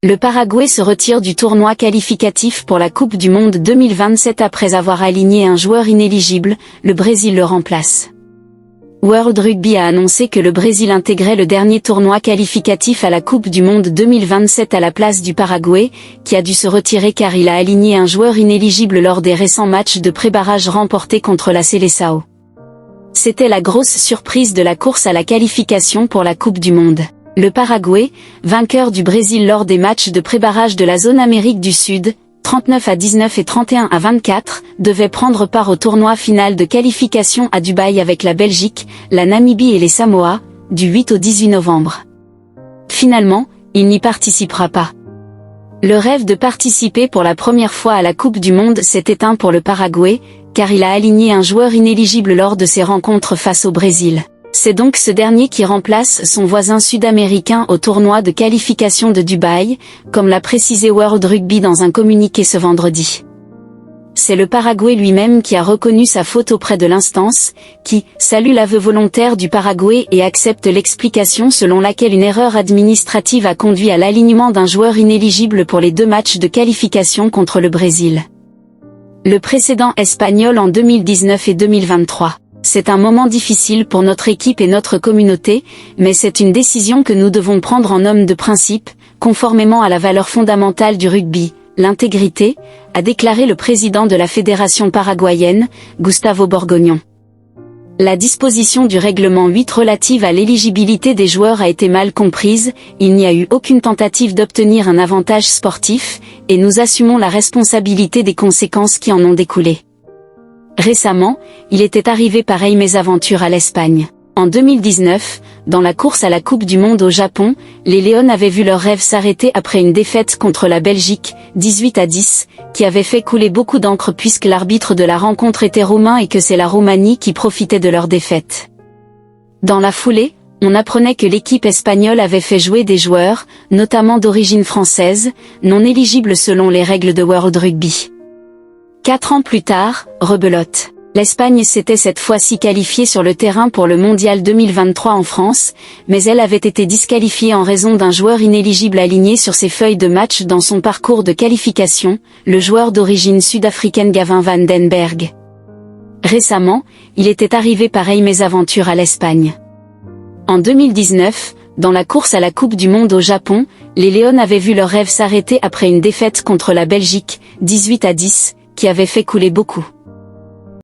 Le Paraguay se retire du tournoi qualificatif pour la Coupe du Monde 2027 après avoir aligné un joueur inéligible, le Brésil le remplace. World Rugby a annoncé que le Brésil intégrait le dernier tournoi qualificatif à la Coupe du Monde 2027 à la place du Paraguay, qui a dû se retirer car il a aligné un joueur inéligible lors des récents matchs de pré-barrage remportés contre la Seleção. C'était la grosse surprise de la course à la qualification pour la Coupe du Monde. Le Paraguay, vainqueur du Brésil lors des matchs de pré-barrage de la zone Amérique du Sud, 39-19 et 31-24, devait prendre part au tournoi final de qualification à Dubaï avec la Belgique, la Namibie et les Samoa, du 8 au 18 novembre. Finalement, il n'y participera pas. Le rêve de participer pour la première fois à la Coupe du Monde s'est éteint pour le Paraguay, car il a aligné un joueur inéligible lors de ses rencontres face au Brésil. C'est donc ce dernier qui remplace son voisin sud-américain au tournoi de qualification de Dubaï, comme l'a précisé World Rugby dans un communiqué ce vendredi. C'est le Paraguay lui-même qui a reconnu sa faute auprès de l'instance, qui salue l'aveu volontaire du Paraguay et accepte l'explication selon laquelle une erreur administrative a conduit à l'alignement d'un joueur inéligible pour les 2 matchs de qualification contre le Brésil. Le précédent espagnol en 2019 et 2023. C'est un moment difficile pour notre équipe et notre communauté, mais c'est une décision que nous devons prendre en homme de principe, conformément à la valeur fondamentale du rugby, l'intégrité, a déclaré le président de la fédération paraguayenne, Gustavo Borgoñón. La disposition du règlement 8 relative à l'éligibilité des joueurs a été mal comprise, il n'y a eu aucune tentative d'obtenir un avantage sportif, et nous assumons la responsabilité des conséquences qui en ont découlé. Récemment, il était arrivé pareille mésaventure à l'Espagne. En 2019, dans la course à la Coupe du Monde au Japon, les Lions avaient vu leur rêve s'arrêter après une défaite contre la Belgique, 18-10, qui avait fait couler beaucoup d'encre puisque l'arbitre de la rencontre était roumain et que c'est la Roumanie qui profitait de leur défaite. Dans la foulée, on apprenait que l'équipe espagnole avait fait jouer des joueurs, notamment d'origine française, non éligibles selon les règles de World Rugby. 4 ans plus tard, rebelote. L'Espagne s'était cette fois-ci qualifiée sur le terrain pour le Mondial 2023 en France, mais elle avait été disqualifiée en raison d'un joueur inéligible aligné sur ses feuilles de match dans son parcours de qualification, le joueur d'origine sud-africaine Gavin van den Berg. Récemment, il était arrivé pareille mésaventure à l'Espagne. En 2019, dans la course à la Coupe du Monde au Japon, les Lions avaient vu leur rêve s'arrêter après une défaite contre la Belgique, 18-10, qui avait fait couler beaucoup.